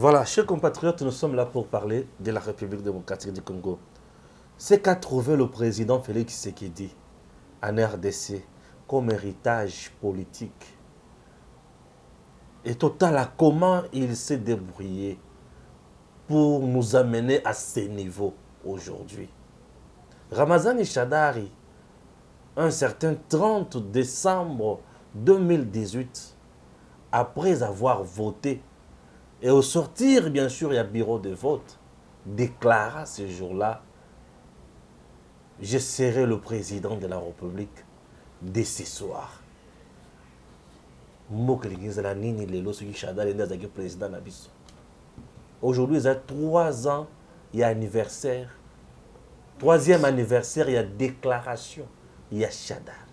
Voilà, chers compatriotes, nous sommes là pour parler de la République démocratique du Congo. Ce qu'a trouvé le président Félix Tshisekedi en RDC comme héritage politique est total à comment il s'est débrouillé pour nous amener à ce niveau aujourd'hui. Ramazani Shadari, un certain 30 décembre 2018, après avoir voté, et au sortir, bien sûr, il y a bureau de vote, déclara ce jour-là, je serai le président de la République dès ce soir. Aujourd'hui, il y a 3 ans, il y a anniversaire. 3e anniversaire, il y a déclaration. Il y a Shadar.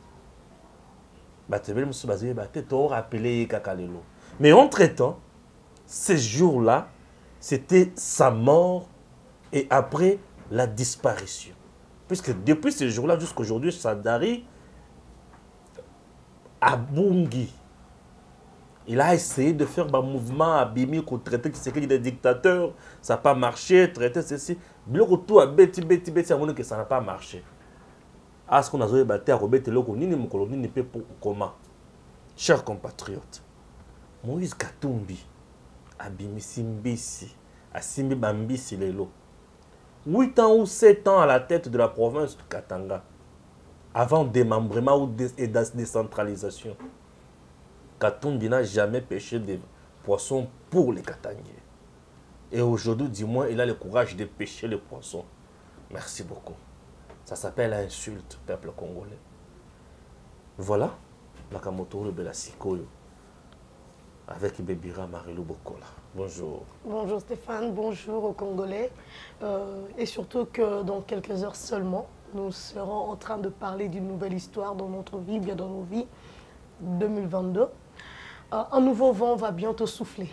Mais entre-temps, ce jour-là, c'était sa mort et après la disparition. Puisque depuis ce jour-là jusqu'à aujourd'hui, Shadari a Bungi. Il a essayé de faire un mouvement à Bimi pour traiter Tshisekedi des dictateurs. Ça n'a pas marché, traiter ceci. Bien tout à Betty, que ça n'a pas marché. À ce qu'on a battu à Robert Teloko, ni mon colonie ni pour comment. Chers compatriotes, Moïse Katumbi a Bimi Simbisi, a Simbi Bambisi Lelo. 8 ans ou 7 ans à la tête de la province de Katanga. Avant démembrement ou décentralisation. Katumbi n'a jamais pêché des poissons pour les Katangais. Et aujourd'hui, du moins, il a le courage de pêcher les poissons. Merci beaucoup. Ça s'appelle insulte, peuple congolais. Voilà, Nakamoto Belasikoyo, avec Bébira Marilou Bokola. Bonjour. Bonjour Stéphane, bonjour aux Congolais. Et surtout que dans quelques heures seulement, nous serons en train de parler d'une nouvelle histoire dans notre vie, bien dans nos vies, 2022. Un nouveau vent va bientôt souffler.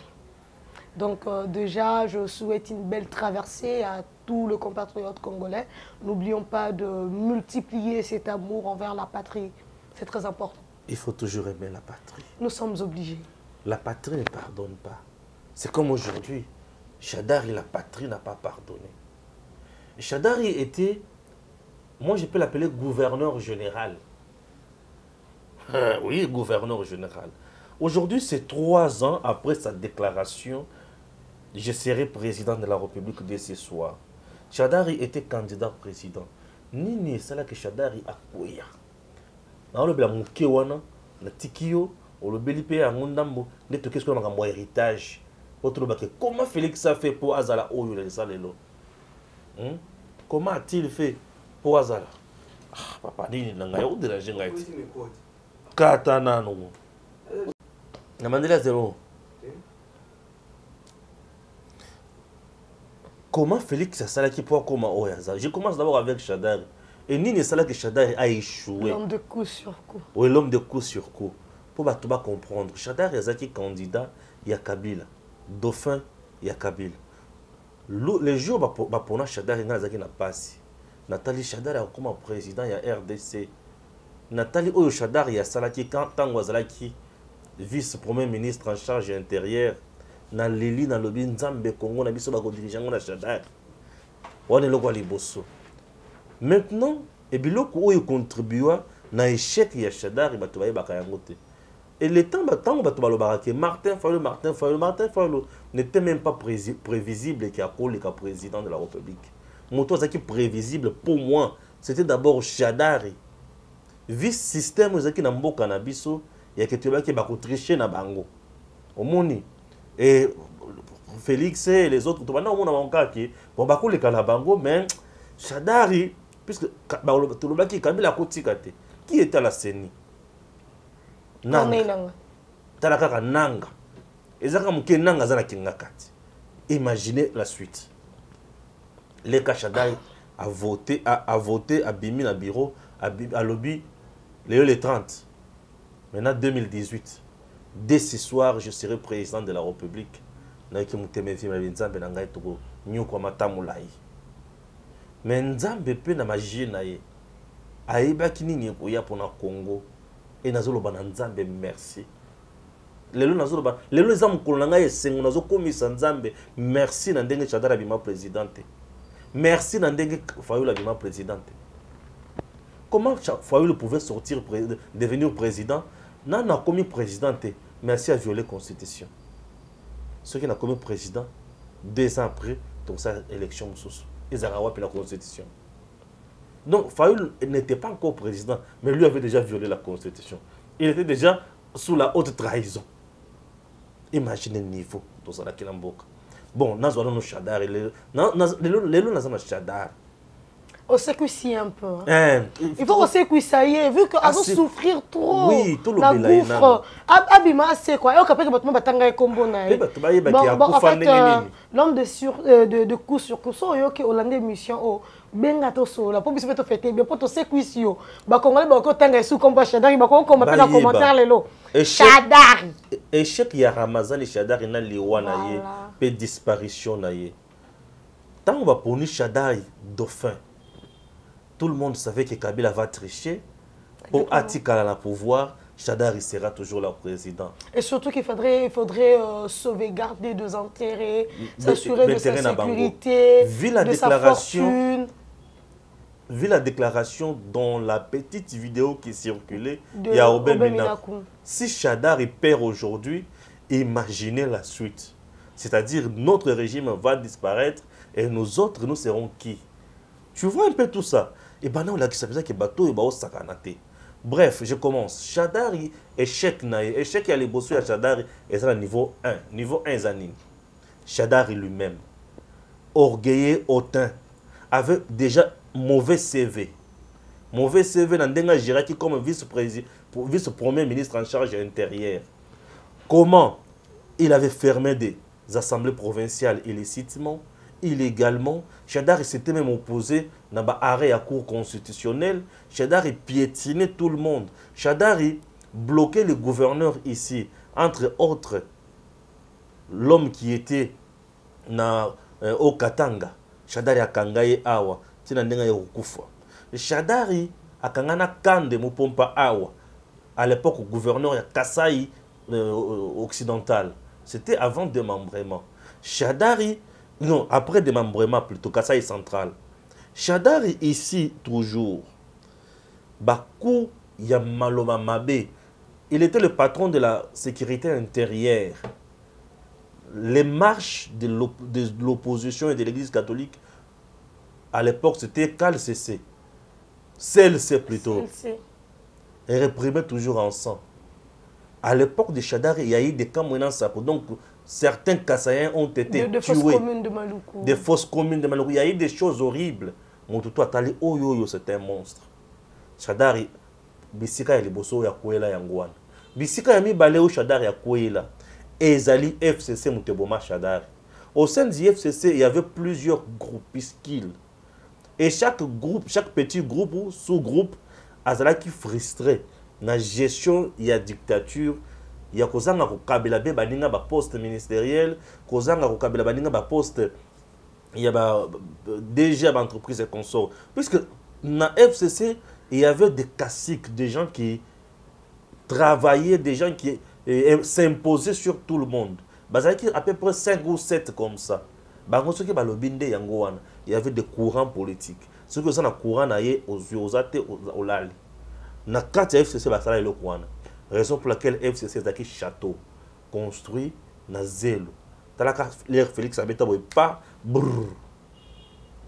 Donc déjà, je souhaite une belle traversée à tous les compatriotes congolais. N'oublions pas de multiplier cet amour envers la patrie. C'est très important. Il faut toujours aimer la patrie. Nous sommes obligés. La patrie ne pardonne pas. C'est comme aujourd'hui, Shadari, la patrie n'a pas pardonné. Shadari était, moi je peux l'appeler gouverneur général. Oui, gouverneur général. Aujourd'hui, c'est 3 ans après sa déclaration, je serai président de la République dès ce soir. Shadari était candidat président. Nini, c'est là que Shadari a couillé. Dans le blanc, na tikio, le belipe à Mondambo, ne te qu'est-ce qu'on a comme héritage. Comment Félix a fait pour Azala Oyo les salelo? Comment a-t-il fait pour Azala? Ah, papa, nini nanga yo de la jengaïti. Katana no. Na Mandela zéro. Comment Félix a salé qui pour comment Oyaza? Je commence d'abord avec Shadari. Et Nini Salah que Shadari a échoué. L'homme de coup sur coup. Oui, l'homme de coup sur coup. Pour tout comprendre, Shadari est candidat, il y a Kabila. Dauphin, il y a Kabila. Les jours pour Shadari n'a pas passé. Nathalie Shadari a comme président, il y a RDC. Nathalie Oyo Shadari, il y a Salaki Tango Zalaki, vice-premier ministre en charge intérieure. Na Lili, na Lobi, Nzambe, Congo, na biso bako dirigeant na Shadari. On est le roi Liboso. Maintenant, et biloko oyo contribua na échec ya Shadari bato baye bakayangote. Et le temps bato balobaka que Martin Fayulu n'était même pas prévisible qu'il y a le président de la République. Moto zaki prévisible pour moi, c'était d'abord Shadari. Vice système zaki na mboka na biso ya que tu vas ki bako tricher na bango. Omoni et Félix et les autres to bana omona banka ki bon bako le kana bango mais Shadari puisque Kabila Kotikate, qui était à la CENI? Nanga. Talakaka Nanga. Ezaka Mouké Nanga Zana Kingakati. Imaginez la suite. Les Kachadai a voté à Bimi na bureau, à lobby, les 30. Maintenant 2018. Dès ce soir, je serai président de la République. Naiki Mouteme Vima Binzambe Nangai Togo, Nyoko Matamulai. Mais Nzambe pe na magie na ye ayeba kini ni koya pona Congo et nazolo bana Nzambe merci lelo nazoloba lelo eza mokolo na ngai esengo nazokomisa nzambe merci na ndenge Chadar abima présidente merci na ndenge Fayulu abima présidente. Comment Fayulu pouvait sortir devenir président n'a commis présidente merci à violer la constitution. Ceux qui n'a commis président 2 ans après donc ça élection ils ont rappelé la constitution. Donc Fayulu n'était pas encore président mais lui avait déjà violé la constitution. Il était déjà sous la haute trahison. Imaginez le niveau dans ça là mboka. Bon, nous avons Chadar les Chadar. On sait que c'est un peu. Il faut aussi que ça y est, vu qu'on va souffrir trop. Oui, tout le gouffre. Abima, c'est quoi? On capte que votre batanga est combo na. Bon, en fait, l'homme de coup sur coup, so yo qui Hollandais mission oh benga to so la pour bisa to fêter bien pour to séquisio. Ba congolais ba ko tanga sous comme Chadar, ba ko commenter dans commentaire lelo. Chadar. Échec ya Ramazan et Chadar na liwana ye, pe disparition na ye. Tant on va punir Chadar dauphin. Tout le monde savait que Kabila va tricher. Pour Atikala la pouvoir, Chadar sera toujours le président. Et surtout qu'il faudrait sauvegarder des intérêts, s'assurer de sa sécurité, de sa fortune. Vu la déclaration dans la petite vidéo qui circulait, il y a Obé Minakou. Si Chadar perd aujourd'hui, imaginez la suite. C'est-à-dire notre régime va disparaître et nous autres, nous serons qui? Tu vois un peu tout ça. Et ben non, ça veut dire que bateau est au sakanate. Bref, je commence. Chadar échec naïe. Échec y a les bossous à Chadar et c'est le niveau 1. Niveau 1 zanin. Chadar lui-même, orgueilleux, hautain, avait déjà mauvais CV. Mauvais CV dans Denga Giraki comme vice-premier ministre en charge intérieure. Comment il avait fermé des assemblées provinciales illicitement, illégalement. Chadar s'était même opposé dans l'arrêt à cour constitutionnelle. Chadar piétinait tout le monde. Chadar bloquait le gouverneur ici. Entre autres, l'homme qui était au Katanga. Chadar a kangaye awa. Tina ndenga yokufa. Chadar a kangana kande mupompa awa. À l'époque, gouverneur ya Kasaï occidental. C'était avant démembrement. Chadar non, après démembrement plutôt, Kasaï central. Chadar ici toujours. Bakou Yamaloma Mabe. Il était le patron de la sécurité intérieure. Les marches de l'opposition et de l'église catholique, à l'époque, c'était CALCC. CLC plutôt. Et réprimait toujours en sang. À l'époque de Chadar, il y a eu des camps menant ça. Donc, certains Kassaïens ont été tués. Fausses communes de Maluku. Des fausses communes de Maluku. Il y a eu des choses horribles. Moutoutou Atali, oh yo yo, c'est un monstre. Chadar, Bisika et les Bosso Yakuela Yangouan. Bisika Yami Baleo Chadar Yakuela. Et Zali FCC Mouteboma Chadar. Au sein du FCC, il y avait plusieurs groupuscules. Et chaque groupe, chaque petit groupe ou sous-groupe, Azala qui frustrait. Dans la gestion, il y a dictature. Il y a kozanga ko kabila be baninga ba poste ministériel, kozanga ko kabila baninga ba poste il y a déjà entreprise et consorts. Puisque dans FCC, il y avait des caciques, des gens qui travaillaient, des gens qui s'imposaient sur tout le monde. Il y a à peu près 5 ou 7 comme ça. Il y avait des courants politiques. Ce que ça, courant aux athées, aux lali. Dans le cas de FCC, c'est le courant. Raison pour laquelle FCC est un château construit dans Zélo. L'air Félix Abeta pas.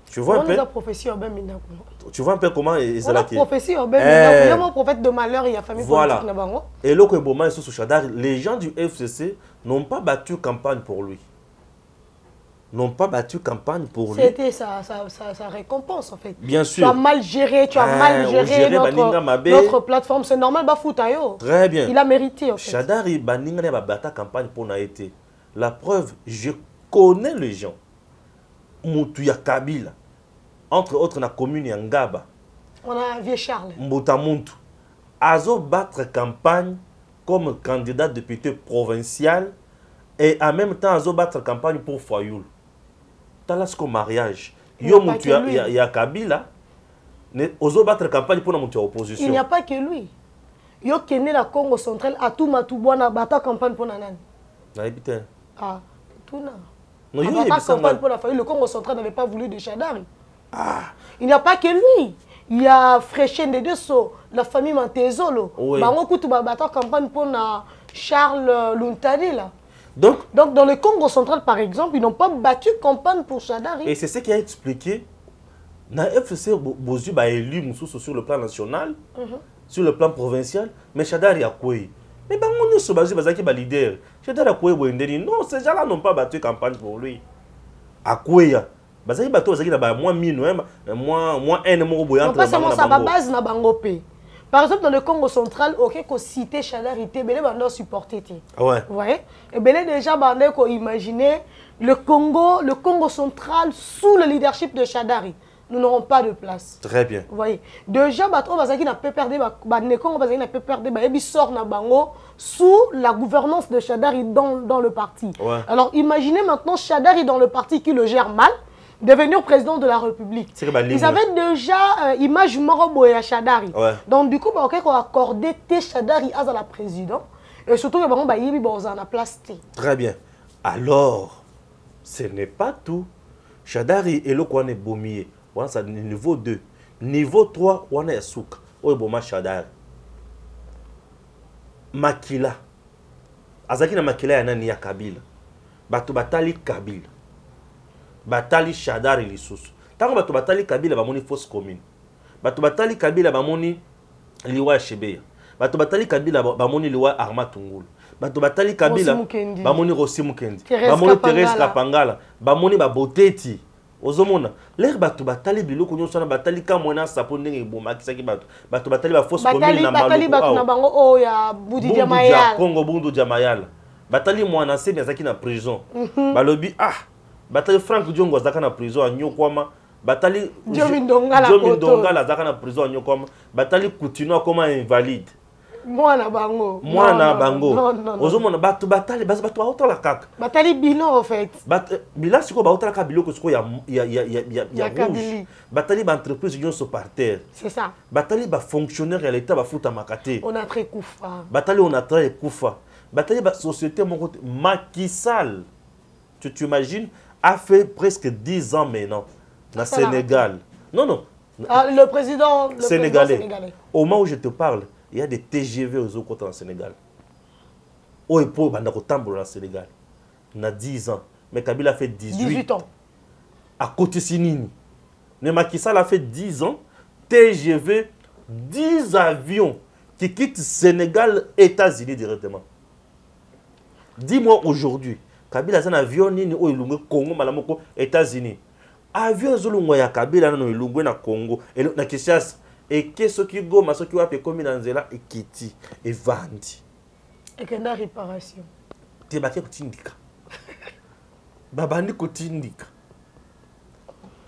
Tu vois un peu. Tu vois un peu comment il est là. Prophétie urbaine. Il y a un prophète de malheur, il y a famille politique. Et là, les gens du FCC n'ont pas battu campagne pour lui. N'ont pas battu campagne pour lui. C'était sa récompense en fait. Bien sûr. Tu as mal géré, notre plateforme. C'est normal, Bafutayo. Très bien. Il a mérité en fait. Chadari Baninga n'a pas battu campagne pour Naïté. La preuve, je connais les gens. Moutouya Kabila. Entre autres, dans la commune Yangaba. On a Vieux Charles. Mboutamuntu. Azo battre campagne comme candidat député provincial et en même temps, Azo battre campagne pour Fayulu. Talasco mariage. Yo Moutouya Kabila. Azo battre campagne pour la opposition. Il n'y a pas que lui. yo kende la Congo central à tout matubwana bata campagne pour nanani. Na habité. Ah, tout na. Non, il y Bata a campagne pour la famille, le Congo central n'avait pas voulu de Shadari. Ah, il n'y a pas que lui. Il y a Fréchen de Desso, la famille Mantezolo. Oui. Bango kutu bata campagne pour na Charles Luntani là. Donc dans le Congo central par exemple, ils n'ont pas battu campagne pour Shadari. Et c'est ce qui a expliqué na FCC Bozu ba élu sur le plan national, sur le plan provincial, mais Shadari a quoi? Mais bango nyo so bazu bazaki ba leader. Shadari a quoi boendeni? Non, ces gens-là n'ont pas battu campagne pour lui. A quoi ya? Bazaki bato bazaki na ba moins mino, moins un mo boya entre bango. Non, pas seulement ça, base na bango pe. Par exemple, dans le Congo central, ok, qu'on cité Shadari, Bélé Bando supporté. Ouais. Ouais. Et Bélé déjà Bando qu'on imaginait le Congo central sous le leadership de Shadari. Nous n'aurons pas de place. Très bien. Vous voyez. Déjà, Bato Bazaki n'a pas perdu, Congo Bazaki n'a pas perdu, Bayebi sort na bango sous la gouvernance de Shadari dans le parti. Ouais. Alors imaginez maintenant Shadari dans le parti qui le gère mal. Devenir président de la République. Ils avaient déjà image Morobo et Shadari. Ouais. Donc du coup, on a accordé Shadari à la présidente. Et surtout, il y a la place. Très bien. Alors, ce n'est pas tout. Shadari et le Kwane Bomier. C'est niveau 2. Niveau 3, on a Souk. Oeboma Shadari. Makila. Azaki na Makila yana ni ya Kabila. Batu batali Kabila. Batali Shadari lisusu. Tango batu batali Kabila bamoni fausse commune. Batu batali Kabila bamoni liwa Shebeya. Batu batali Kabila bamoni liwa Arma Tungulu. Batu batali Kabila bamoni Rossi Mukendi. Bamoni Thérèse Kapangala. Bamoni Baboteti. Ozomona. L'air batu batali biloko nyoso na batali kamwena sapo ndenge eboma kisaki batu. Batu batali ba fausse commune na Maluku. Batali batu na bango o ya Budi Diamayala. Congo Bundu Diamayala. Batali mwana se azaki na prison. Balobi Batali Frank Diongo azaka na prison a Nyokwama. Batali Diomi Ndongala azaka na prison a Nyokwama. Batali Coutinho comme invalide. Mwana bango. Mwana bango. Ozomona batu batali batu baotala kaka. Batali bilan en fait. Bilan siko baotala ka biloko siko ya rouge. Batali ba entreprise nyonso par terre. C'est ça. Batali ba fonctionnaire ya l'état ba futa makate. On a très koufa. Batali on a très koufa. Batali ba société mon côté Macky Sall. Tu imagines a fait presque 10 ans maintenant au Sénégal. Non. Le président sénégalais. Au moment où je te parle, il y a des TGV aux autres côtés dans le Sénégal. Au Epo, il y a au Sénégal. Il a 10 ans. Mais Kabila a fait 18 ans. À côté Sinini. Mais Macky Sall a fait 10 ans. TGV, 10 avions qui quittent Sénégal, États-Unis directement. Dis-moi aujourd'hui. Kabila a un avion au Congo, Malamoko, États-Unis. Avion Zolungo ya Kabila no Ilungu na Congo. Et na Kishas. Et qu'est-ce qui go, ma qui va comme dans Zela et Kiti et Vandi. Et qu'il y a une réparation. Tu es baké Kutindika. Babandi Kutindika.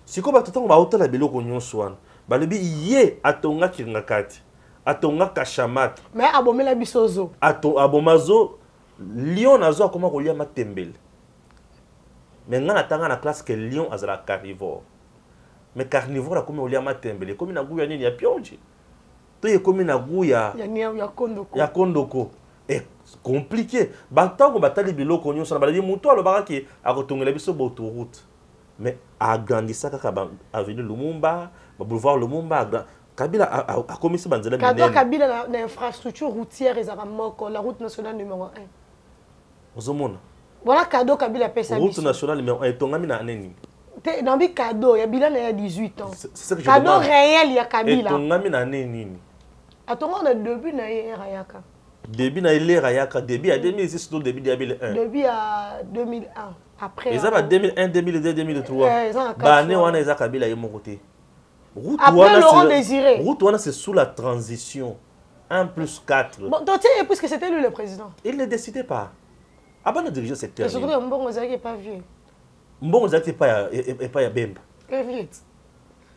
Si comme tout le temps, on va autant la bélo qu'on y soit. Balebi yé atonga kiringakati. Atonga kashamat. Mais abomé la bisozo. Abomazo. Lyon a zo comment kolia matembele. Mais ngana tanga na classe que Lyon a la carnivore. Mais carnivore a comme olia matembele, comme na guya nini ya pionji. To ye comme na guya ya kondoko. Ya kondoko. Et compliqué. Batango batali biloko nyo sana bali muto alobaka ki akotongela biso autoroute. Mais agrandissa kaka avenue Lumumba, boulevard Lumumba Kabila a commis ce banzela minene. Kabila na infrastructure routière et la route nationale numéro 1. Ozomona. Voilà cadeau Kabila pesa route nationale numéro 1 tongami na neni. Dans bi cadeau ya Bila na 18 ans. Cadeau réel ya Kabila. Tongami na neni. Atonga na début na era yaka. Début na era yaka, début à 2006 surtout début 2001. Début à 2001. Après ils avaient 2001, 2002, 2003. Bah né wana eza Kabila yemo côté. Après Laurent Désiré. Route wana c'est sous la transition. 1+4. Bon, donc tu puisque c'était lui le président. Il ne décidait pas. Avant de diriger cette terre. Et surtout Mbongo Zaki n'est pas vieux. Mbongo Zaki n'est pas ya Bemba. Très vieux.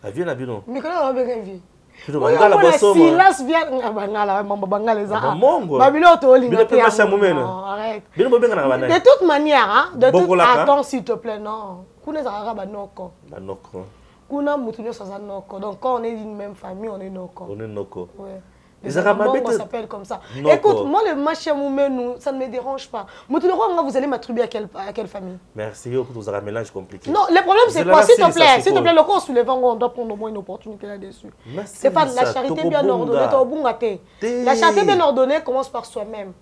Ah vieux na bino. Mais quand on a bien vieux. Bangala bosomo. Silence vient Bangala Bangala les a. Babilo to linga te pas momeno. Arrête. Bino bobenga na bana. De toute manière hein, de toute attends s'il te plaît non. Kuna za ba noko. Ba noko. Kuna mutu nyo sa noko. Donc quand on est d'une même famille, on est noko. On est noko. Ouais. Les Arabes s'appellent comme ça. Écoute, moi, le match à Moumé, ça ne me dérange pas. Vous allez m'attribuer à quelle famille? Merci, vous avez un mélange compliqué. Non, le problème, c'est quoi? S'il te plaît, le corps soulevant, on doit prendre au moins une opportunité là-dessus. C'est pas la charité bien ordonnée. La charité bien ordonnée commence par soi-même.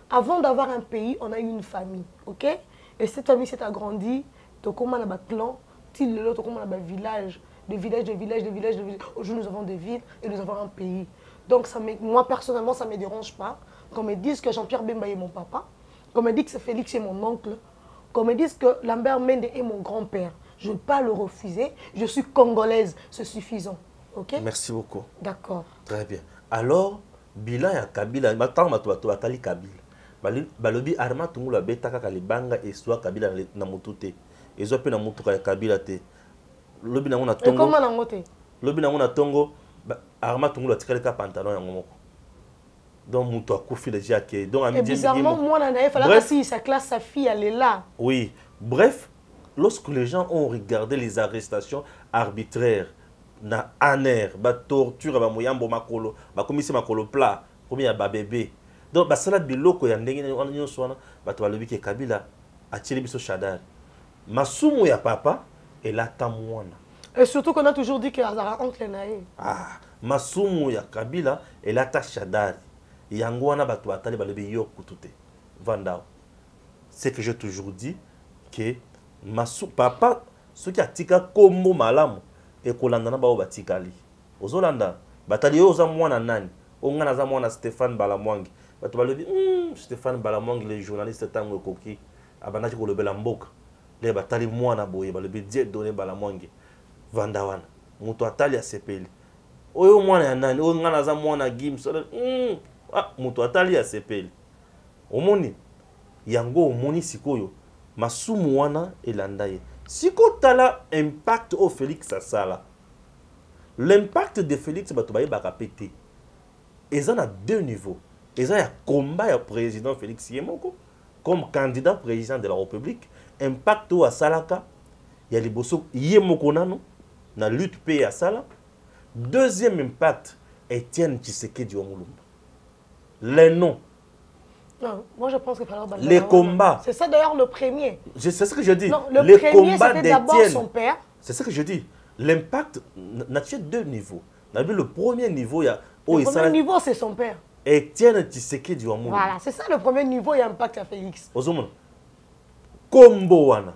Avant d'avoir un pays, on a eu une famille, ok? Et cette famille s'est agrandie, tu as un clan, tu as un village, des villages. Aujourd'hui, nous avons des villes et nous avons un pays. Donc, moi, personnellement, ça ne me dérange pas. Qu'on me dise que Jean-Pierre Bemba est mon papa, qu'on me dise que Félix est mon oncle, qu'on me dise que Lambert Mende est mon grand-père. Je ne vais pas le refuser. Je suis congolaise, c'est suffisant. Ok? Merci beaucoup. D'accord. Très bien. Alors, bilan ya Kabila, maintenant, tu vas Kabila. Balobi arma tungu la beta kaka libanga et soit Kabila na mutute. Et soit pe na mutuka ya Kabila te. Lobi na ngona tongo. Et comment na ngote? Lobi na ngona tongo. Arma tungu la tikale ka pantalon ya ngomoko. Donc muto a koufi le jacket. Donc et bizarrement moi il fallait que sa classe sa fille elle est là. Oui. Bref, lorsque les gens ont regardé les arrestations arbitraires na aner, ba torture ba moyambo makolo, ba komisi makolo plat, comme ya ba bébé. Donc ba sala biloko ya ndenge on nyonso wana bato balobi ke Kabila atili biso Shadari. Masumu ya papa et la tamwana. Et surtout qu'on a toujours dit que Azara oncle nae. Ah, masumu ya Kabila et la ta Shadari. Yango wana bato batali balobi yo kutute. Vandao. C'est que j'ai toujours dit que masu papa ce qui a tika kombo malamu et kolanda na ba batikali. Ozolanda batali yo za mwana nani? Ongana za mwana Stéphane Balamwangi. Bato balobi Stéphane Balamwangi le journaliste tango koki abandaki kolobela mboka. Le batali mwana boye balobi die donné Balamwangi. Vandawana. Muto atali asepeli. Oyo mwana ya nani? Ongana za mwana Gims. Muto atali asepeli. Omoni yango omoni sikoyo masumu wana elanda ye. Siko tala impact au Félix Asala. L'impact de Félix bato baye baka pété. Ils ont à deux niveaux. Ils ont un combat au président Félix Yemoko comme candidat président de la République. Impact au Salaka. Il y a les bosso Yemoko nano na lutte paix à Sala. Deuxième impact, Étienne Tshisekedi Omulumba. Les noms. Non, moi je pense que les combats. C'est ça d'ailleurs le premier. C'est ce que je dis. Non, le premier c'était d'abord son père. C'est ce que je dis. L'impact n'a que deux niveaux. Le premier niveau, il y a le premier niveau, c'est son père. Étienne Tshisekedi Omulumba. Voilà, c'est ça le premier niveau, il y a impact à Félix. Ozomona. Kombo wana,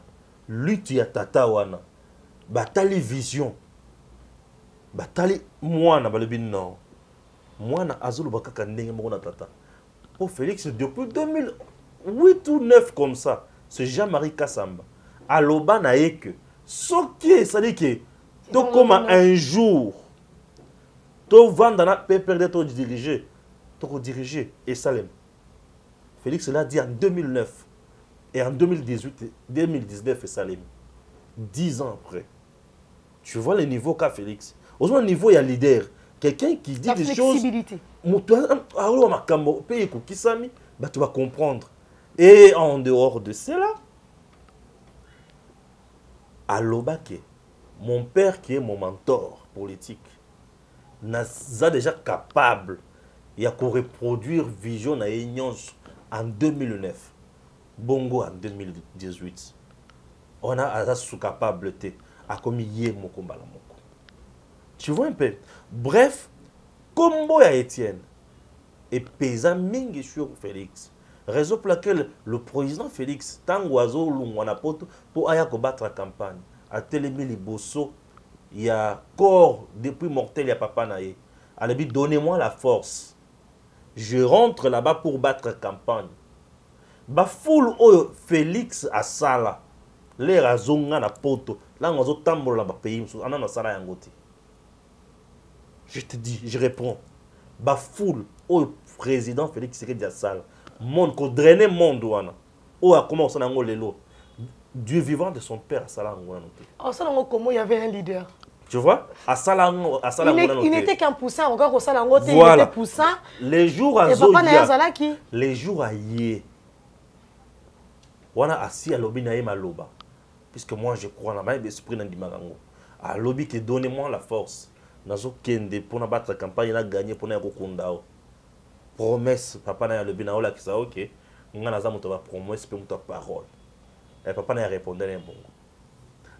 lutte ya tata wana, batali vision. Batali mwana balobi non. Mwana azulu bakaka ndenge moko na tata. Pour Félix, depuis 2008 ou 2009 comme ça, c'est Jean-Marie Kassamba. Aloba na que ce qui est, ça dit que tout comme un jour, tu vas dans la paper de ton diriger, ton diriger et Salem. Félix l'a dit en 2009 et en 2018, 2019 et Salem. 10 ans après. Tu vois le niveau qu'a Félix. Au moins, le niveau, il y a leader. Quelqu'un qui dit des choses. Tu vas comprendre. Et en dehors de cela, Alobake, mon père qui est mon mentor politique, n'a déjà capable de reproduire Vision en 2009, Bongo en 2018. On a sous capable à comme hier mon combat. Tu vois un peu. Bref, combo à Étienne et paysan mingi sur Félix. Raison pour laquelle le président Félix, tant oiseau poto pour aya combattre la campagne, a télémi les bosso, il y a corps depuis mortel, il y a papa naïe. Elle a dit donnez-moi la force. Je rentre là-bas pour battre la campagne. Ba foule oyo Félix a sala. Les razonga na poto. Là on a tambo là bas pays, on a na sala yangote. Je te dis, je réponds. Ba foule au président Félix Tshisekedi Assala. Monde ko drainer monde wana. O a commencé na ngolelo. Dieu vivant de son père Assala ngwana. Assala comment il y avait un leader. Tu vois? Assala il n'était qu'un poussin, encore au Assala ngote, voilà. Il était poussin. Les jours à Zoya. Les jours à yé. Wana assis à lobi na maloba. Puisque moi je crois na ma esprit na dimarango. À lobi que donnez-moi la force. nazo kende pour battre la campagne na gagner pour na kokundao promesse papa na le bina ola kisa OK nga naza moto ba promesse pe moto parole et papa na répondre na bongo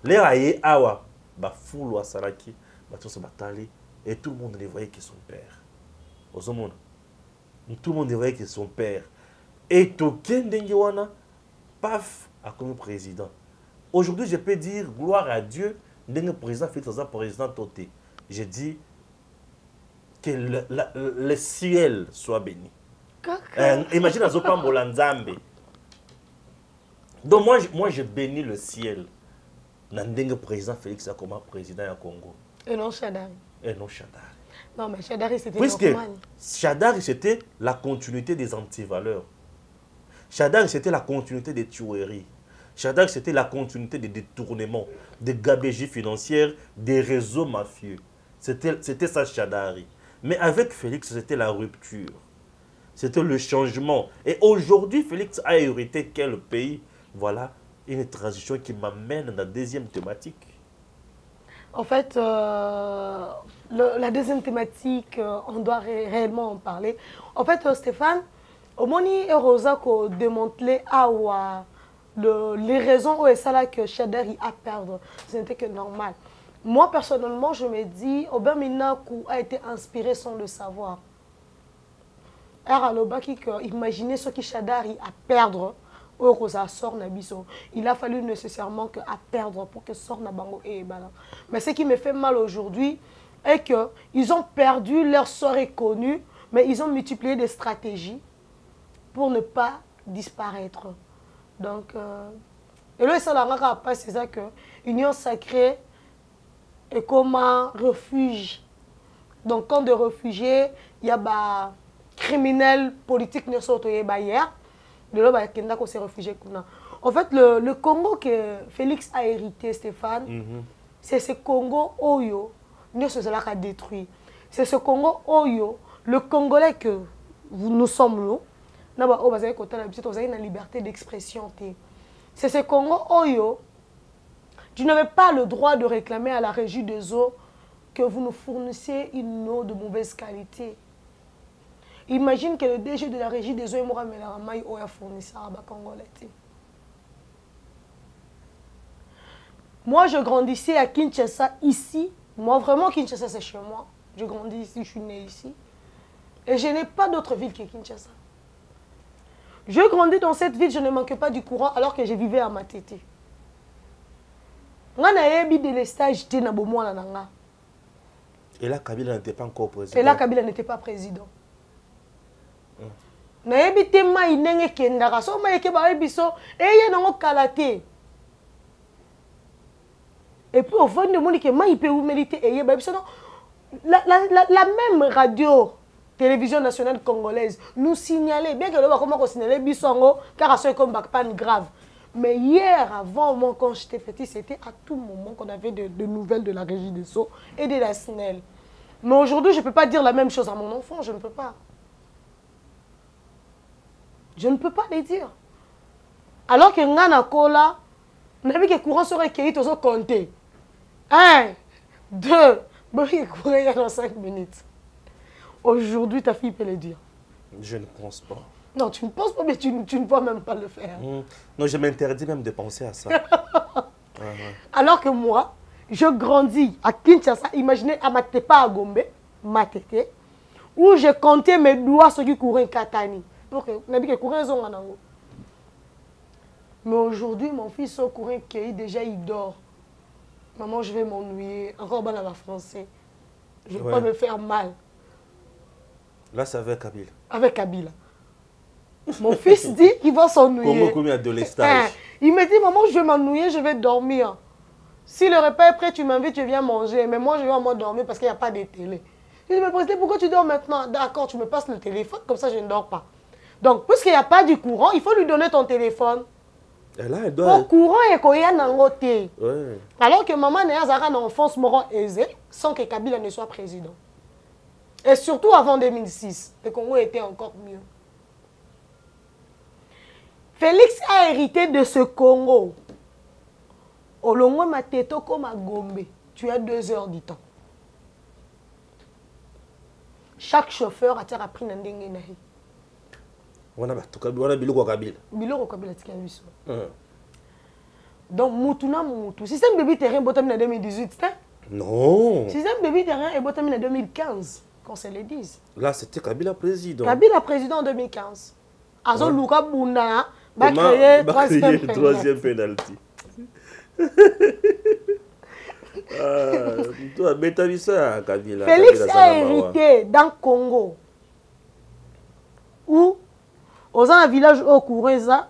les aye awa ba fulu asaraki ba tous batali et tout le monde ne voyait que son père ozomona tout le monde ne voyait que son père et to kende wana paf a comme président. Aujourd'hui, je peux dire gloire à Dieu, le président fait ça président toté. Je dis que le ciel soit béni. Imagine à Zopambola Nzambe. Donc moi je bénis le ciel. Nandenge président Félix a comme président du Congo. Et non Shadari. Et non Shadari. Non mais Shadari c'était puisque normal. Shadari c'était la continuité des antivaleurs. Shadari c'était la continuité des tueries. Shadari c'était la continuité des détournements, des gabégies financières, des réseaux mafieux. C'était ça Shadari. Mais avec Félix c'était la rupture. C'était le changement. Et aujourd'hui Félix a hérité quel pays? Voilà une transition qui m'amène dans la deuxième thématique. En fait, la deuxième thématique, on doit réellement en parler. En fait, Stéphane, au Moni et Rosa qui démantelé les raisons où est ça là que Shadari a perdu, ce n'était que normal. Moi, personnellement, je me dis, Obamina a été inspiré sans le savoir. Imaginez ce que Shadari a perdu. Il a fallu nécessairement que à perdre pour que sorte na bango et bala. Mais ce qui me fait mal aujourd'hui est que ils ont perdu leur sort connu, mais ils ont multiplié des stratégies pour ne pas disparaître. Donc, et là ça la c'est ça que Union sacrée est comme un refuge. Donc quand de réfugiés, il y a des criminels politiques ne sont hier. En fait, le Congo que Félix a hérité, Stéphane, c'est ce Congo Oyo, nous a détruit. C'est ce Congo Oyo, le Congolais que nous sommes nous, nous avons une liberté d'expression. C'est ce Congo Oyo, tu n'avais pas le droit de réclamer à la régie des eaux que vous nous fournissez une eau de mauvaise qualité. Imagine que le DG de la régie des eaux est mort à fournir ça à Congolais. Moi, je grandissais à Kinshasa, ici. Moi, vraiment, Kinshasa, c'est chez moi. Je grandis ici, je suis né ici. Et je n'ai pas d'autre ville que Kinshasa. Je grandis dans cette ville, je ne manquais pas du courant alors que je vivais à Matete. Et là, Kabila n'était pas encore président. Et là, Kabila n'était pas président. Nayebi te mai nenge kendaka so mai ke ba biso eye nango kalaté et puis au fond de monde que mai peut mériter eye ba biso la même radio télévision nationale congolaise nous signalait bien que le comment qu'on signalait bisongo car ça comme backpan grave mais hier avant moi quand j'étais petit c'était à tout moment qu'on avait de nouvelles de la régie des eaux et de la SNEL mais aujourd'hui je peux pas dire la même chose à mon enfant je ne peux pas. Je ne peux pas les dire. Alors que Ngana Kola, on a vu que le courant serait cueilli, tu as compté. 1, 2, il y a dans 5 minutes. Aujourd'hui, ta fille peut le dire. Je ne pense pas. Non, tu ne penses pas, mais tu ne peux même pas le faire. Non, je m'interdis même de penser à ça. Alors que moi, je grandis à Kinshasa, imaginez à Matepa à Gombe, Matete, où je comptais mes doigts sur qui couraient Katani. Mais aujourd'hui, mon fils au courant qui déjà il dort. Maman, je vais m'ennuyer. Encore dans la français. Je ne veux pas me faire mal. Là, c'est avec Kabila. Avec Kabila. Mon fils dit qu'il va s'ennuyer. Comment de l'estage. Il me dit, maman, je vais m'ennuyer, je vais dormir. Si le repas est prêt, tu m'invites, tu viens manger. Mais moi, je vais en mode dormir parce qu'il n'y a pas de télé. Il me dit, pourquoi tu dors maintenant? D'accord, tu me passes le téléphone, comme ça je ne dors pas. Donc, puisqu'il n'y a pas du courant, il faut lui donner ton téléphone. Et là, elle doit... Au courant, il y a un côté. Ouais. Alors que maman n'a pas une enfance aisée sans que Kabila ne soit président. Et surtout avant 2006, le Congo était encore mieux. Félix a hérité de ce Congo. Au Longo Mateto comme à Gombe, tu as 2 heures du temps. chaque chauffeur a appris na ndenge na ye. On a biloko kabila. Biloko kabila tika biso. Donc mutuna mutu. Système baby terrain botami en 2018, hein? Non. Système baby terrain est botami en 2015, qu'on se le dise. Là, c'était Kabila président. Kabila président en 2015. Azo Luka Bunda va créer troisième penalty. Félix a hérité dans Congo. Où, aux un village au courant,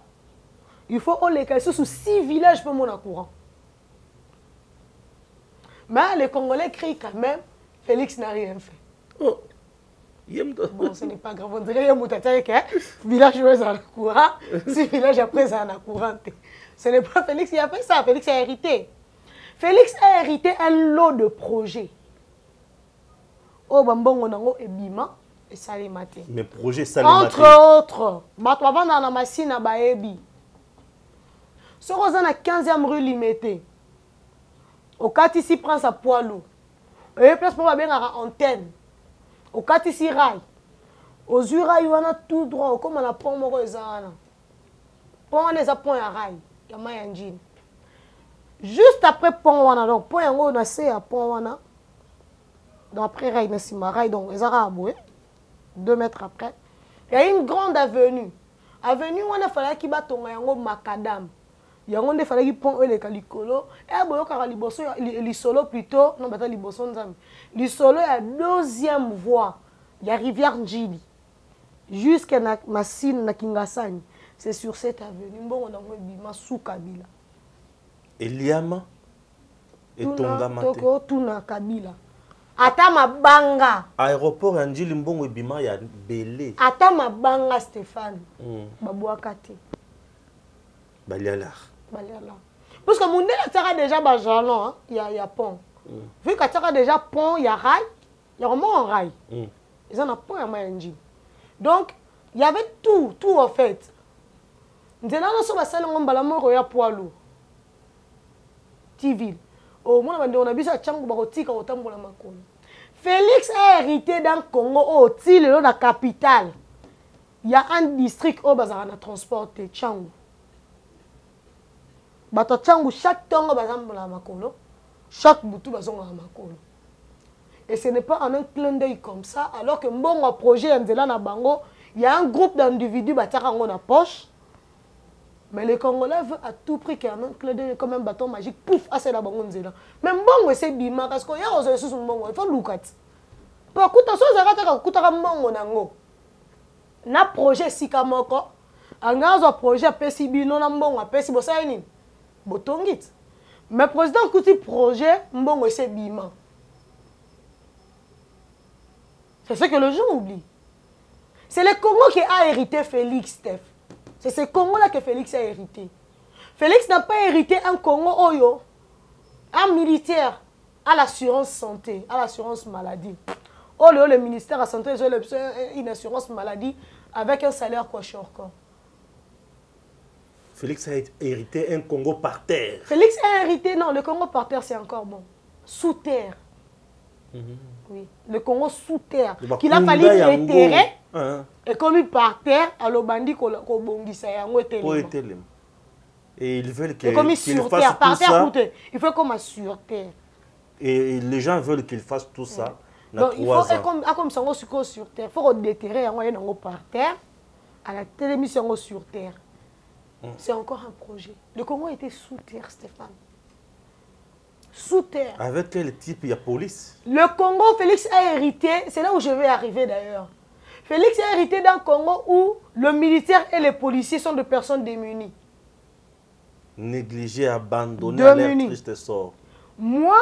il faut les casser sous 6 villages pour mon courant. Mais les Congolais crient quand même, Félix n'a rien fait. Oh. Bon, ce n'est pas grave. On dirait que village où à courant, 6 villages après ça en courant. Ce n'est pas Félix qui a fait ça, Félix a hérité. Félix a hérité un lot de projets. Oh, bambon, on a ebima et salimate. Mais projets salimate. Entre autres, Batouavan dans la machine à Baebi. Ce qu'on a 15e rue Limité. Au cas ici, prend sa poids lourd. Et place pour bien à antenne. Au cas ici, rail. Aux Ura, il y a tout droit. Comme on a pont Morozana. Pont, on a pont à rail. Il y a Mayanjin. Juste après pont wana donc pont yango na se à pont wana donc après rail na sima rail donc ezara aboué 2 mètres après il y a une grande avenue wana fallait ki batonga yango macadam yango nde fallait ki pont ele kalikolo et boyo kaka liboso li solo plutôt non bata liboso nzambe li solo ya 2e voie ya rivière Njili jusqu'à na Masine na Kingasani c'est sur cette avenue mbongo nango bima sous Kabila. Eliama et Tongama. Toko tuna Kabila. Ata mabanga. Aéroport Anjili Mbongo Bima ya belé. Ata mabanga Stéphane. Babouakate. Baliala. Parce que mon a tara déjà bajalon, hein, il y a pont. Vu que tara déjà pont, il y a rail, il y a vraiment un rail. Ils en ont pont à Mayanji. Donc, il y avait tout en fait. Nous avons sur la salle on balamoro ya poids lourd. TV. Oh, moi, on a vu ça, Félix a hérité d'un Congo, au Tile, dans la capitale. Il y a un district où on a transporté Tchangou. Bato Tchangou, chaque tongo, chaque boutou, et ce n'est pas en un clin d'œil comme ça, alors que bon projet, il y a un groupe d'individus qui ont la poche. Mais les Congolais veulent à tout prix qu'il y ait un clin d'œil comme un bâton magique, pouf, assez la bango nzela. Mais bon, c'est bima, parce qu'il y a des choses bon, il faut loukat. Pour écouter ça, ça va écouter un bon nango. Na projet sikamoko, un projet à Pesibi, non un bon à Pesibi, ça y est, botongit. Mais président écoute projet, bon, c'est bima. C'est ce que les gens oublient. C'est le Congo qui a hérité Félix, Steph. C'est ce Congo-là que Félix a hérité. Félix n'a pas hérité un Congo Oyo, un militaire à l'assurance santé, à l'assurance maladie. Oh, le ministère de la santé, une assurance maladie avec un salaire quoi encore. Félix a hérité un Congo par terre. Félix a hérité, non, le Congo par terre c'est encore bon. Sous terre. Oui, le Congo sous terre. Qu'il a fallu déterrer. Et comme il par terre, alors bandi ko bongisa yango etelema. Et ils veulent qu'il fasse tout ça. Il faut comme sur terre. Et les gens veulent qu'il fasse tout ça. Donc il faut comme ça sur terre. Il faut déterrer yango par terre à la télévision sur terre. C'est encore un projet. Le Congo était sous terre, Stéphane. Sous terre. Avec quel type il y a police? Le Congo, Félix a hérité, c'est là où je vais arriver d'ailleurs. Félix a hérité d'un Congo où le militaire et les policiers sont des personnes démunies. Négligées, abandonnées à leur triste sort. Moi,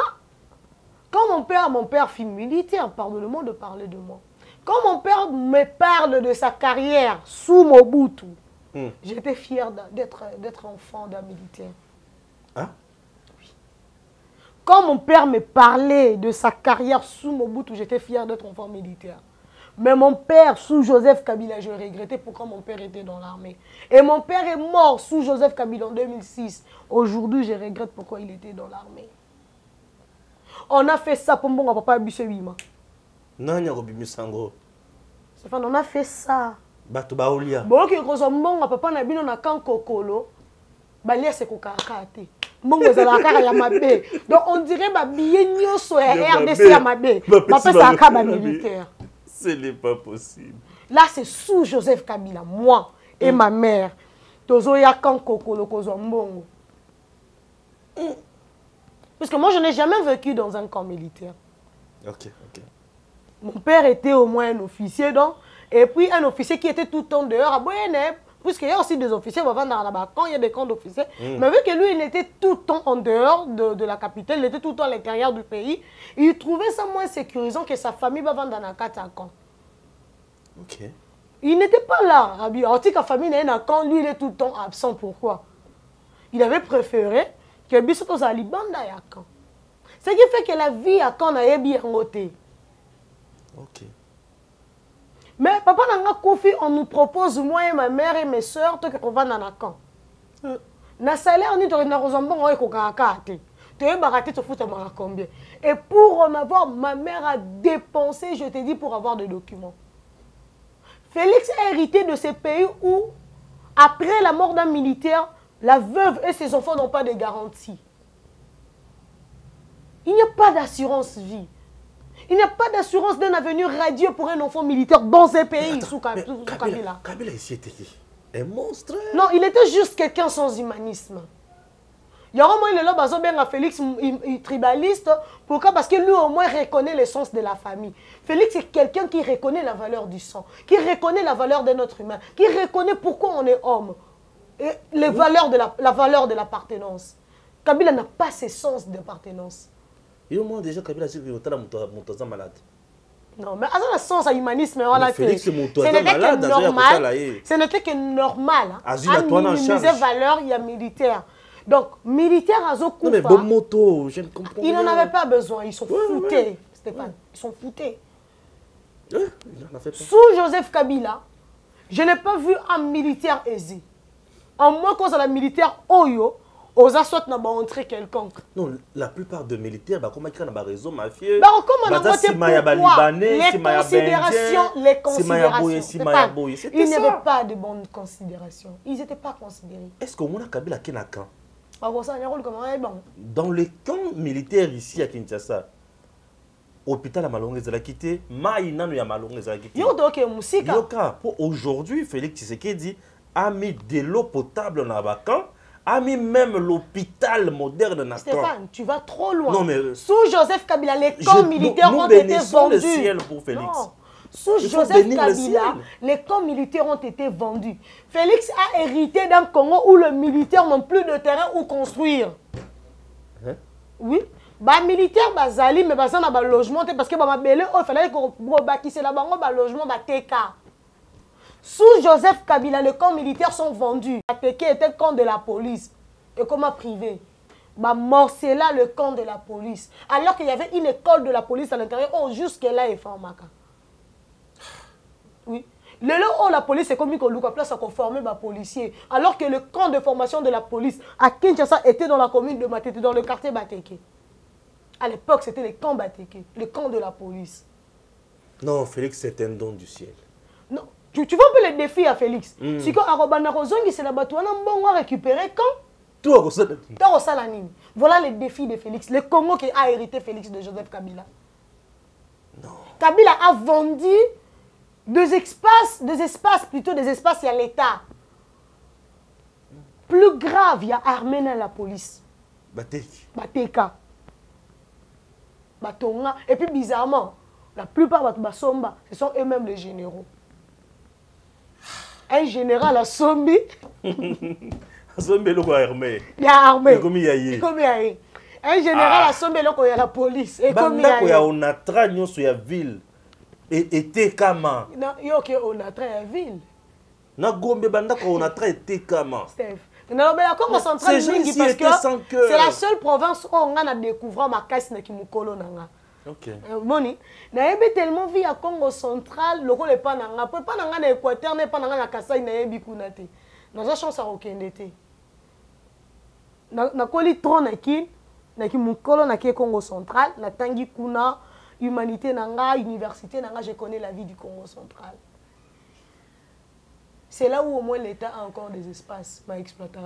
quand mon père fut militaire, pardonnez-moi de parler de moi. Quand mon père me parle de sa carrière sous Mobutu, j'étais fier d'être enfant d'un militaire. Hein? Oui. Quand mon père me parlait de sa carrière sous Mobutu, j'étais fier d'être enfant militaire. Mais mon père, sous Joseph Kabila, je regrettais pourquoi mon père était dans l'armée. Et mon père est mort sous Joseph Kabila en 2006. Aujourd'hui, je regrette pourquoi il était dans l'armée. On a fait ça pour mon papa Bissebima. Nanya Robimisango. Stéphane, on a fait ça. Bato Baolia. Bon, qui est papa na bino na kan kokolo. Balia se kokakate. Mbongo za la kara ya mabe. Donc on dirait ba billet nyoso ya RDC ya mabe. Ba pesa ka ba militaire. Ce n'est pas possible. Là c'est sous Joseph Kabila, moi et ma mère. Tozo ya kan kokolo kozo mbongo. Parce que moi je n'ai jamais vécu dans un camp militaire. OK, OK. Mon père était au moins un officier donc et puis un officier qui était tout le temps dehors à Boyenne. Puisqu'il y a aussi des officiers, quand il y a des camps d'officiers, mais vu que lui, il était tout le temps en dehors de la capitale, il était tout le temps à l'intérieur du pays, il trouvait ça moins sécurisant que sa famille va vendre dans un camp. Ok. Il n'était pas là. En tout cas, famille n'est un camp, lui, il est tout le temps absent. Pourquoi? Il avait préféré que Bissot à Libanda ya camp. Ce qui fait que la vie à camp n'a bien ngoté. Ok. Mais papa n'a Kofi, on nous propose, moi et ma mère et mes soeurs, qu'on va dans le camp. Na salaire, on dit que nous avons combien. Et pour en avoir, ma mère a dépensé, je te dis, pour avoir des documents. Félix a hérité de ces pays où, après la mort d'un militaire, la veuve et ses enfants n'ont pas de garantie. Il n'y a pas d'assurance vie. Il n'y a pas d'assurance d'un avenir radieux pour un enfant militaire dans ces pays sous Kabila. Kabila ici était un monstre. Non, il était juste quelqu'un sans humanisme. Il y a un moment, il est là, bien Félix, tribaliste. Pourquoi? Parce que lui, au moins, reconnaît l'essence de la famille. Félix est quelqu'un qui reconnaît la valeur du sang, qui reconnaît la valeur de notre humain, qui reconnaît pourquoi on est homme. Et les valeurs de la valeur de l'appartenance. Kabila n'a pas ce sens d'appartenance. Et au moins, déjà, Kabila a dit que mon malade. Non, mais à un sens, à l'humanisme, Félix est malade. Ce n'était que normal. À minimiser valeur, il y a militaire. Donc, militaire à Zokoufa. Non, mais bon moto, je ne comprends pas. Ils n'en avaient pas besoin, ils sont foutés, Stéphane. Ils sont foutés. Sous Joseph Kabila, je n'ai pas vu un militaire aisé. En moins, quand la militaire Oyo, aux assoits n'a pas entré quelconque. Non, la plupart des militaires, bah, comment ils ont raison, mafieux. Bah, comment on a voté pourquoi les considérations. Il n'y avait pas de bonnes considérations. Ils n'étaient pas considérés. Est-ce qu'au moins Kabila a un camp? Dans les camps militaires ici à Kinshasa, hôpital à Malongue, ils ont quitté, Maïnano à Malongue, ils ont quitté. Pour aujourd'hui, Félix Tshisekedi a mis de l'eau potable dans le camp, a mis même l'hôpital moderne dans le camp. Stéphane, tu vas trop loin. Non, mais sous Joseph Kabila, les camps militaires ont été vendus. Le ciel pour Félix. Non. Sous Joseph Kabila, les camps militaires ont été vendus. Félix a hérité d'un Congo où les militaires n'ont plus de terrain où construire. Hein? Oui. Les militaires, bazali, mais bazan a logement parce que il fallait qu'on bâtisse là-bas logement TK. Sous Joseph Kabila, les camps militaires sont vendus. TK était le camp de la police. Et comment privé? Morcella le camp de la police. Alors qu'il y avait une école de la police à l'intérieur. Oh, jusque-là, il faut en oui. Le lot où la police est comme qu'on place à conformer les policiers. Alors que le camp de formation de la police à Kinshasa était dans la commune de Matete, dans le quartier Bateke. À l'époque, c'était le camp Bateke, le camp de la police. Non, Félix, c'est un don du ciel. Non, tu vois un peu les défis à Félix. Si quand Arobana Rozongi, c'est là-bas, on va récupérer quand voilà les défis de Félix. Le Congo qui a hérité Félix de Joseph Kabila. Non. Kabila a vendu des espaces, il y a l'État. Plus grave, il y a armé dans la police. Bateka. Batonga. Et puis bizarrement, la plupart de Basomba, ce sont eux-mêmes les généraux. Un général à Sombi. Sombi, il y a armé. Il y a armé. Comme il y a. Un général à Sombi, il y a la police. Et comme il y a. Il y a une ville. Et Tekama. Non, il y a on a très ville. Na Gombe bandako on a très Tekama. Steph. Non, mais la Congo centrale parce que c'est la seule province où on a découvert ma caisse qui me colonne. OK. Moni, na yebe tellement vie à Congo central, le rôle est pas nanga, pas nanga na Équateur, n'est pas nanga na Kasai na yebi kunate. Dans la chance à okendete. Na koli tron na ki mukolo na ki Congo central, na tangi kuna humanité nanga, université nanga, je connais la vie du Congo central. C'est là où au moins l'État a encore des espaces pour exploiter.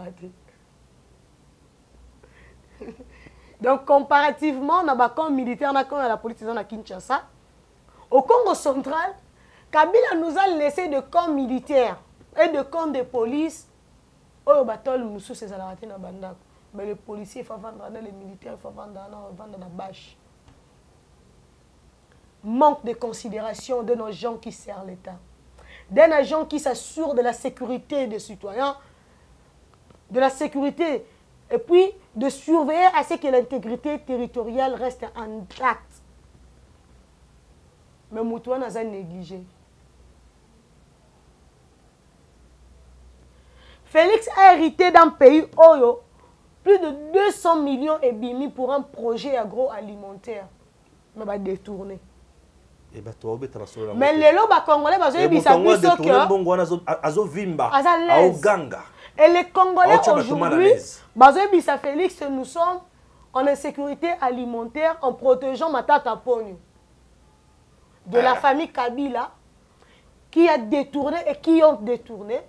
Donc comparativement, on a un camp militaire, on a la police à Kinshasa. Au Congo central, Kabila nous a laissé de camps militaires et de camps de police. Oh, batol musu c'est la raté na banda. Mais les policiers il faut vendre les militaires, il faut vendre la bâche. Manque de considération de nos gens qui servent l'État. D'un agent qui s'assure de la sécurité des citoyens, de la sécurité, et puis de surveiller à ce que l'intégrité territoriale reste intacte. Mais Moutouan a négligé. Félix a hérité d'un pays Oyo, plus de 200 millions et bimi pour un projet agroalimentaire. Mais va détourner. Mais les lots congolais, et les Congolais aujourd'hui, Félix, nous sommes en insécurité alimentaire en protégeant Matata Pogno de la famille Kabila qui a détourné et qui ont détourné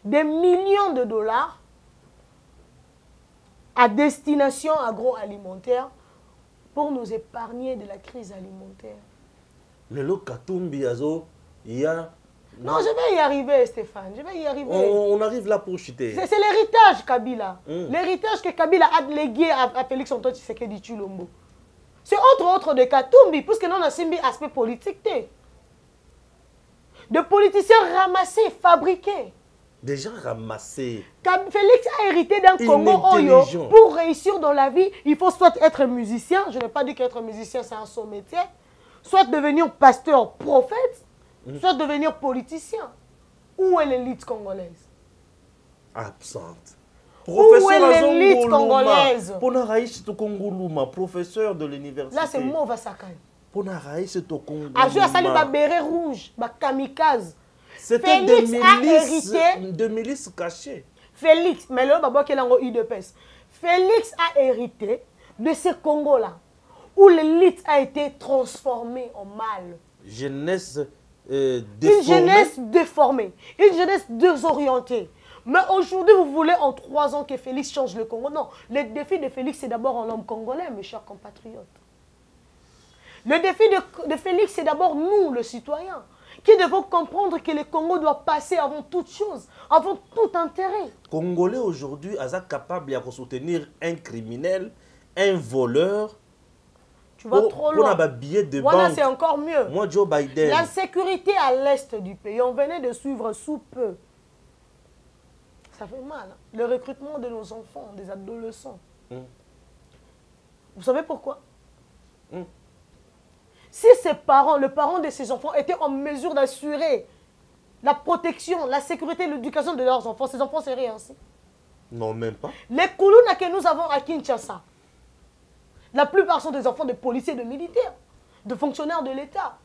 des millions de dollars à destination agroalimentaire pour nous épargner de la crise alimentaire. Le lot Katumbi Azo, il y a... Non, je vais y arriver, Stéphane. Je vais y arriver. On arrive là pour chuter. C'est l'héritage Kabila. L'héritage que Kabila a légué à Félix Antoine Tshisekedi Tshilombo. C'est autre de Katumbi, puisque nous avons un aspect politique. De politiciens ramassés, fabriqués. Déjà ramassés. Félix a hérité d'un Congo Oyo. Pour réussir dans la vie, il faut soit être musicien. Je n'ai pas dit qu'être musicien, c'est un son métier. Soit devenir pasteur, prophète, soit devenir politicien. Où est l'élite congolaise? Absente. Où est l'élite congolaise? Professeur de l'université. Là, c'est Mova Sakai. Ajou a sali ba béret rouge, ba kamikaze. C'était des milices cachées. Félix, mais là, babo kelango UDPS. Félix a hérité de ce Congo-là, où l'élite a été transformée en mal. Jeunesse déformée. Une jeunesse déformée, une jeunesse désorientée. Mais aujourd'hui, vous voulez en 3 ans que Félix change le Congo. Non, le défi de Félix, c'est d'abord un homme congolais, mes chers compatriotes. Le défi de Félix, c'est d'abord nous, le citoyen, qui devons comprendre que le Congo doit passer avant toute chose, avant tout intérêt. Congolais aujourd'hui, est capable de soutenir un criminel, un voleur. Tu vas trop loin. Pour un billet de banque. C'est encore mieux. Moi, Joe Biden. La sécurité à l'est du pays, on venait de suivre sous peu. Ça fait mal. Hein? Le recrutement de nos enfants, des adolescents. Vous savez pourquoi? Si ces parents, le parent de ces enfants étaient en mesure d'assurer la protection, la sécurité, l'éducation de leurs enfants, ces enfants seraient ainsi. Non, même pas. Les Koulouna que nous avons à Kinshasa, la plupart sont des enfants de policiers, de militaires, de fonctionnaires de l'État.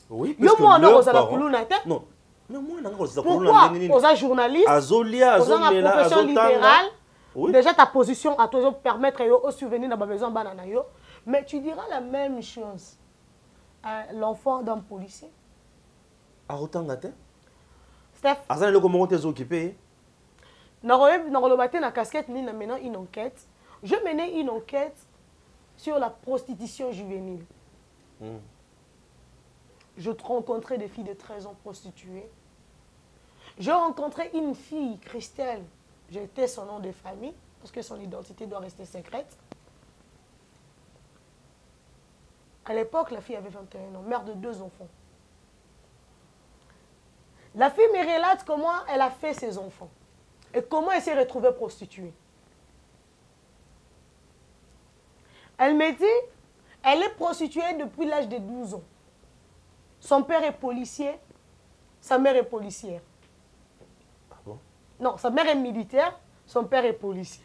Oui, parce que leurs parents... Non. Mais moi, pourquoi aux journalistes, aux profession libérale, oui. Déjà ta position à toujours permettre au souvenir de besoin banana yo, mais tu diras la même chose à l'enfant d'un policier. À autant gâté. Steph. Azan le comment t'es occupé? Na casquette ni na maintenant une enquête. Je menais une enquête sur la prostitution juvénile. Je rencontrais des filles de 13 ans prostituées. Je rencontrais une fille, Christelle. J'étais son nom de famille, parce que son identité doit rester secrète. À l'époque, la fille avait 21 ans, mère de 2 enfants. La fille me relate comment elle a fait ses enfants et comment elle s'est retrouvée prostituée. Elle me dit, elle est prostituée depuis l'âge de 12 ans. Son père est policier, sa mère est policière. Ah bon? Non, sa mère est militaire, son père est policier.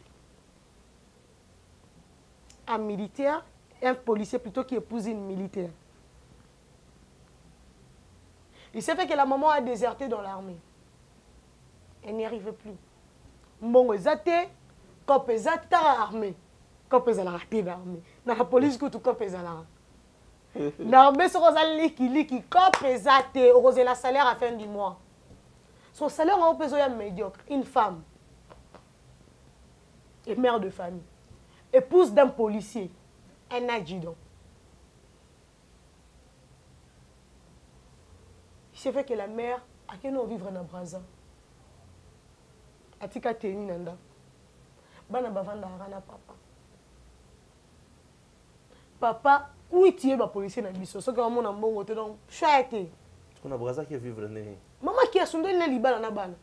Un militaire, un policier plutôt qui épouse une militaire. Il s'est fait que la maman a déserté dans l'armée. Elle n'y arrivait plus. Bon, zate, quand ils armée, quand ils ont armée, dans la police, quand ils ont N'arbe sur liki cop ezate rosé la salaire à fin du mois. Son salaire en besoin médiocre. Une femme et mère de famille, épouse d'un policier, un adjudant. C'est fait que la mère a qu'elle non vivre dans Brazza. Atika teni nanda. Bana bavanda rana papa. Papa, où est il policier dans biso? Ce que mon ambongo te donc chouette. On a Brazza qui vivre né. Maman qui a sondé les libala na bana.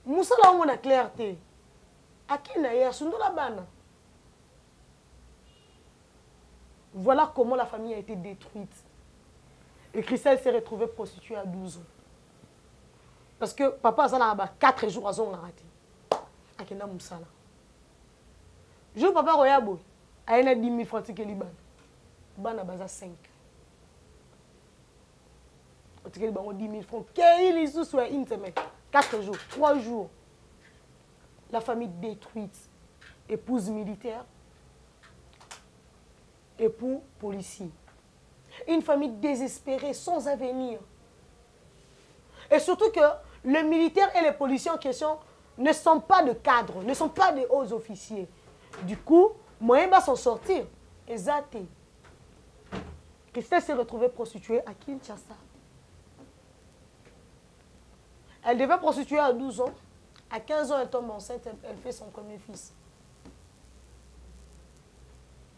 Moussa là on a clarté. À qui n'a ya sondé la bana. Voilà comment la famille a été détruite. Et Christelle s'est retrouvée prostituée à 12 ans. Parce que papa a 4 jours à son raté. Akenda Moussala. Je papa Royabo, a 10 000 francs de Liban. Bana baza 5. Au ticket de 10 000 francs. Qu'il y sous une semaine. 4 jours, 3 jours. La famille détruite. Épouse militaire. Époux policier. Une famille désespérée, sans avenir. Et surtout que les militaires et les policiers en question ne sont pas de cadres, ne sont pas des hauts officiers. Du coup, moyen va s'en sortir. Exact. Christelle s'est retrouvée prostituée à Kinshasa. Elle devait prostituer à 12 ans. À 15 ans, elle tombe enceinte, elle fait son premier fils.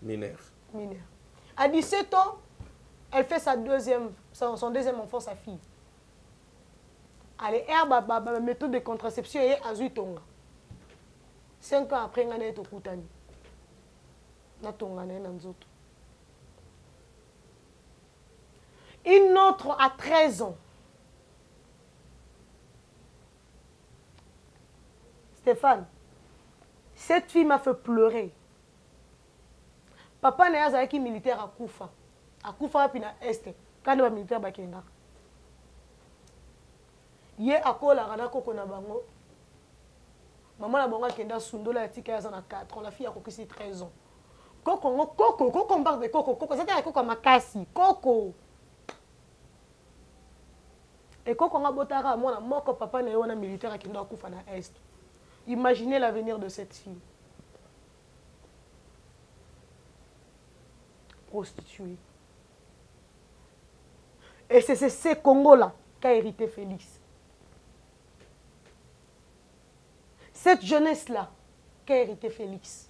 Mineur. Mineur. À 17 ans, elle fait son deuxième enfant, sa fille. Elle est méthode de contraception et à 8 ans. 5 ans après, elle est au Koutani. Une autre à 13 ans. Stéphane, cette fille m'a fait pleurer. Papa n'est pas militaire à Koufa. À Koufa, puis à Est. Quand il est militaire, il est là. Yé a kola rana koko na bango. Maman la bonga kenda sundola ya tika ya 4 ans. La fille a kokisi 13 ans. Koko, on parle de Coco. Coco, c'était un Coco makasi. Coco. Et Coco nga botara, moi, moko papa na yona militaire qui doit koufa na Est. Imaginez l'avenir de cette fille. Prostituée. Et c'est ce Congo-là qu'a hérité Félix. Cette jeunesse-là qu'a hérité Félix.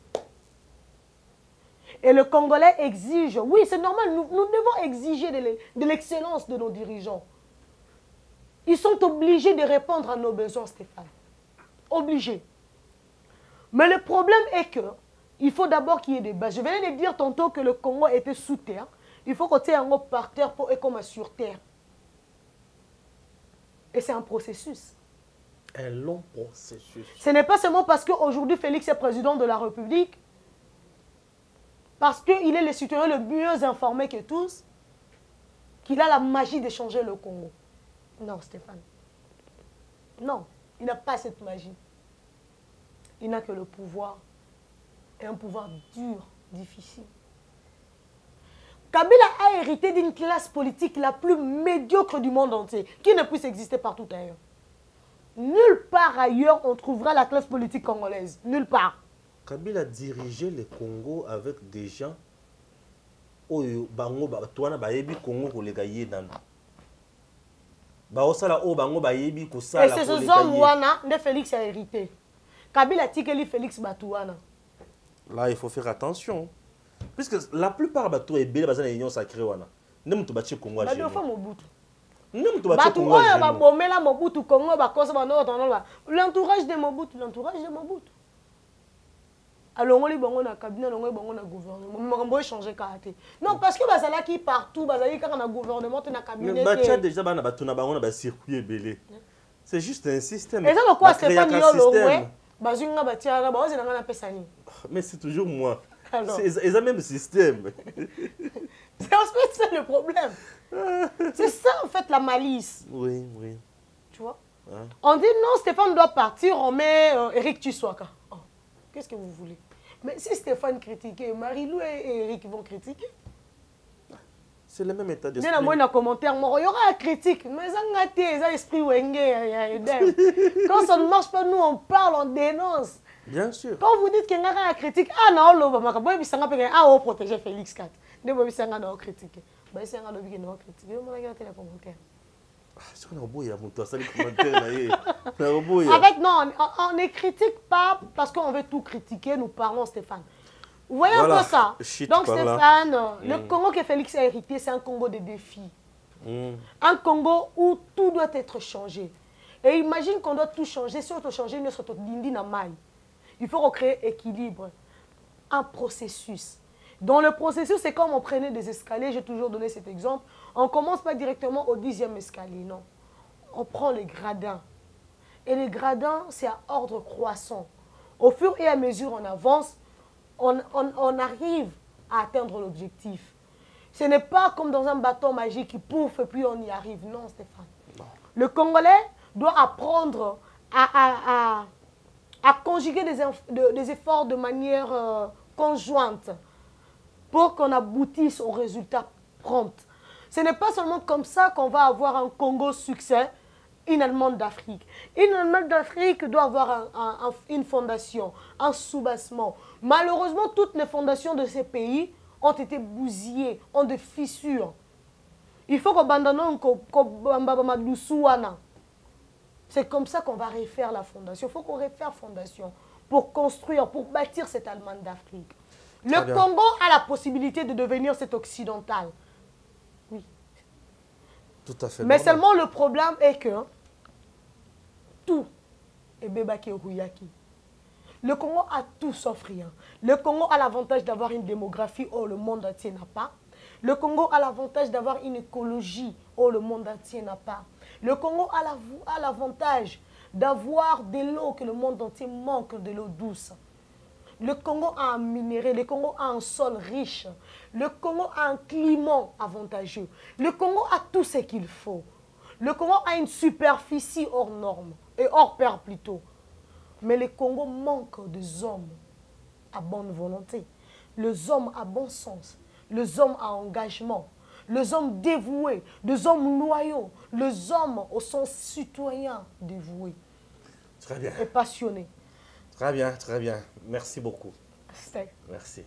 Et le Congolais exige, oui c'est normal, nous devons exiger de l'excellence de nos dirigeants. Ils sont obligés de répondre à nos besoins, Stéphane. Obligés. Mais le problème est que il faut d'abord qu'il y ait des bases. Je venais de dire tantôt que le Congo était sous terre. Il faut qu'on ait un mot par terre pour être comme sur terre. Et c'est un processus. Un long processus. Ce n'est pas seulement parce qu'aujourd'hui Félix est président de la République, parce qu'il est le citoyen le mieux informé que tous, qu'il a la magie de changer le Congo. Non, Stéphane. Non, il n'a pas cette magie. Il n'a que le pouvoir. Et un pouvoir dur, difficile. Kabila a hérité d'une classe politique la plus médiocre du monde entier, qui ne puisse exister partout ailleurs. Nulle part ailleurs on trouvera la classe politique congolaise. Nulle part. Kabila dirigeait le Congo avec des gens oyo bango batwana bayebi Congo kolega yedana. Baosala o bango bayebi kosala. Et c'est ce homme wana de Félix a hérité. Kabila tikeli Félix Batouana. Là il faut faire attention. Puisque la plupart bateaux et belle bazana union sacrée wana. Ne mutu bachi Congo à genoux. Mobutu. Ne mutu bachi Congo à genoux. Bomela Mobutu Congo bakosa banoto l'entourage de Mobutu, alors on est na cabinet, on est na gouvernement. On va changer caractère. Non parce que bazala qui partout, bazali quand na gouvernement na cabinet. Mais bacha déjà bana batuna bango na ba circuit belé. C'est juste un système. Et ça le quoi Stéphane Yolo bazunga batia na baoze na na pesani. Mais c'est toujours moi. C'est le même système. C'est le problème. C'est ça en fait la malice. Oui, oui. Tu vois? Hein? On dit non, Stéphane doit partir, on met Eric Tshisekedi. Oh, qu'est-ce que vous voulez? Mais si Stéphane critique, Marie-Lou et Eric vont critiquer. C'est le même état d'esprit. Il y a un commentaire, il y aura une critique. Mais ça a esprit wenge. Quand ça ne marche pas, nous on parle, on dénonce. Bien sûr. Quand vous dites qu'il y a une critique, ah non, on protéger Félix Kat. Ne pas bisa ngana critiquer. Ba isa ngana biki no critiquer. Mo la télé commentaire. C'est qu'on a beau y a mon toi ça les commentaires là. Avec non, on ne critique pas parce qu'on veut tout critiquer, nous parlons Stéphane. Vous voyez un peu ça. Donc Stéphane, le Congo que Félix a hérité, c'est un Congo de défis. Un Congo où tout doit être changé. Et imagine qu'on doit tout changer. Si on doit changer, nous sommes dindi na mai. Il faut recréer équilibre, un processus. Dans le processus, c'est comme on prenait des escaliers, j'ai toujours donné cet exemple. On ne commence pas directement au 10e escalier, non. On prend les gradins. Et les gradins, c'est à ordre croissant. Au fur et à mesure on avance, on arrive à atteindre l'objectif. Ce n'est pas comme dans un bâton magique qui pouffe et puis on y arrive. Non, Stéphane. Non. Le Congolais doit apprendre à conjuguer des efforts de manière conjointe pour qu'on aboutisse au résultat prompt. Ce n'est pas seulement comme ça qu'on va avoir un Congo succès, une Allemande d'Afrique. Une Allemande d'Afrique doit avoir une fondation, un soubassement. Malheureusement, toutes les fondations de ces pays ont été bousillées, ont des fissures. Il faut qu'on abandonne C'est comme ça qu'on va refaire la fondation. Il faut qu'on refaire la fondation pour construire, pour bâtir cette Allemagne d'Afrique. Le Congo a la possibilité de devenir cet occidental. Oui. Tout à fait. Mais seulement le problème est que tout est bébaki et rouyaki. Le Congo a tout sauf rien. Le Congo a l'avantage d'avoir une démographie où le monde entier n'a pas. Le Congo a l'avantage d'avoir une écologie où le monde entier n'a pas. Le Congo a l'avantage d'avoir de l'eau que le monde entier manque, de l'eau douce. Le Congo a un minerai, le Congo a un sol riche, le Congo a un climat avantageux, le Congo a tout ce qu'il faut. Le Congo a une superficie hors norme, et hors pair plutôt. Mais le Congo manque des hommes à bonne volonté, les hommes à bon sens, les hommes à engagement, les hommes dévoués, les hommes loyaux, les hommes au sens citoyen dévoués. Très bien. Et passionnés. Très bien, très bien. Merci beaucoup. C'était. Merci.